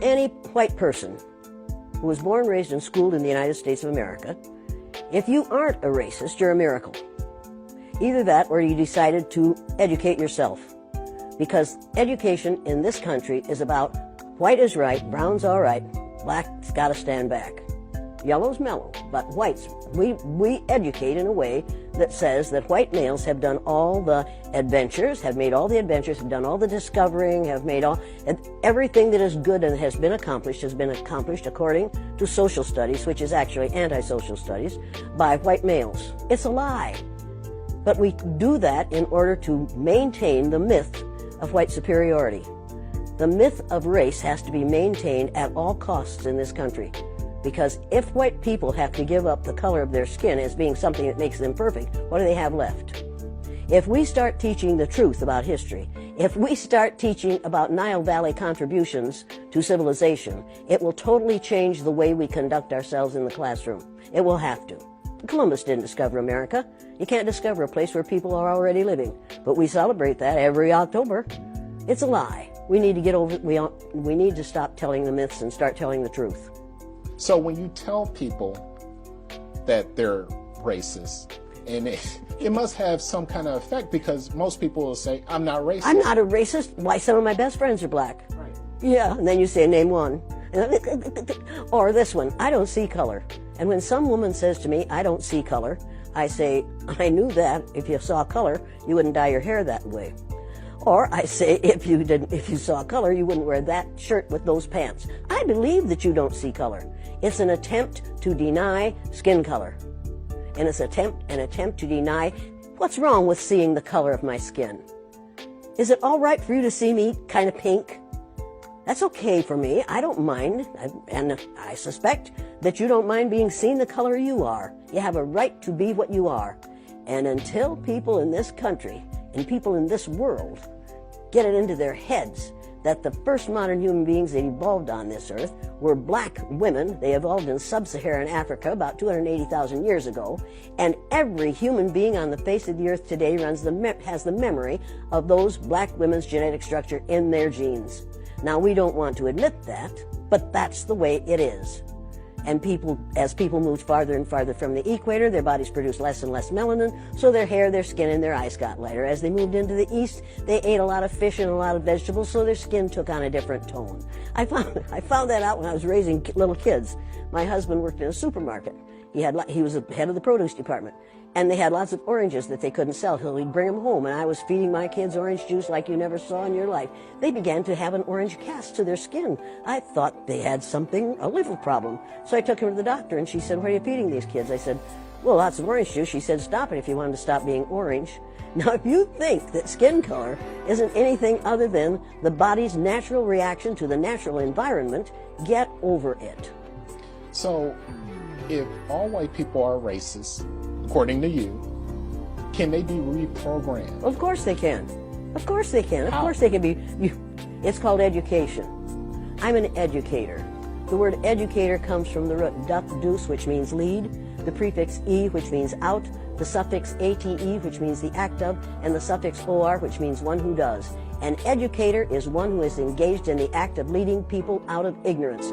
any white person who was born, raised, and schooled in the United States of America, if you aren't a racist, you're a miracle. Either that or you decided to educate yourself. Because education in this country is about white is right, brown's all right, black's got to stand back. Yellow's mellow, but whites, we educate in a way that says that white males have done all the adventures, have made all the adventures, have done all the discovering, have made everything that is good and has been accomplished according to social studies, which is actually anti-social studies, by white males. It's a lie. But we do that in order to maintain the myth of white superiority. The myth of race has to be maintained at all costs in this country. Because if white people have to give up the color of their skin as being something that makes them perfect, what do they have left? If we start teaching the truth about history, if we start teaching about Nile Valley contributions to civilization, it will totally change the way we conduct ourselves in the classroom. It will have to. Columbus didn't discover America. You can't discover a place where people are already living. But we celebrate that every October. It's a lie. We need to get over it. We need to stop telling the myths and start telling the truth. So when you tell people that they're racist, and it must have some kind of effect, because most people will say, I'm not racist. I'm not a racist. Why, some of my best friends are black. Right. Yeah, and then you say, name one. Or this one, I don't see color. And when some woman says to me, I don't see color, I say, I knew that if you saw color, you wouldn't dye your hair that way. Or I say, if you saw color, you wouldn't wear that shirt with those pants. I believe that you don't see color. It's an attempt to deny skin color. And it's an attempt to deny what's wrong with seeing the color of my skin. Is it all right for you to see me kind of pink? That's okay for me. I don't mind. And I suspect that you don't mind being seen the color you are. You have a right to be what you are. And until people in this country and people in this world get it into their heads that the first modern human beings that evolved on this earth were black women. They evolved in sub-Saharan Africa about 280,000 years ago, and every human being on the face of the earth today has the memory of those black women's genetic structure in their genes. Now, we don't want to admit that, but that's the way it is. And as people moved farther and farther from the equator, their bodies produced less and less melanin, so their hair, their skin, and their eyes got lighter. As they moved into the east, they ate a lot of fish and a lot of vegetables, so their skin took on a different tone. I found that out when I was raising little kids. My husband worked in a supermarket. He was the head of the produce department, and they had lots of oranges that they couldn't sell, so he'd bring them home, and I was feeding my kids orange juice like you never saw in your life. They began to have an orange cast to their skin. I thought they had a liver problem. So I took them to the doctor, and she said, what are you feeding these kids? I said, well, lots of orange juice. She said, stop it if you want them to stop being orange. Now, if you think that skin color isn't anything other than the body's natural reaction to the natural environment, get over it. So, if all white people are racist, according to you, can they be reprogrammed? Of course they can. Of course they can. Of How? course they can be. It's called education. I'm an educator. The word educator comes from the root duc, which means lead, the prefix e, which means out, the suffix ate, which means the act of, and the suffix or, which means one who does. An educator is one who is engaged in the act of leading people out of ignorance.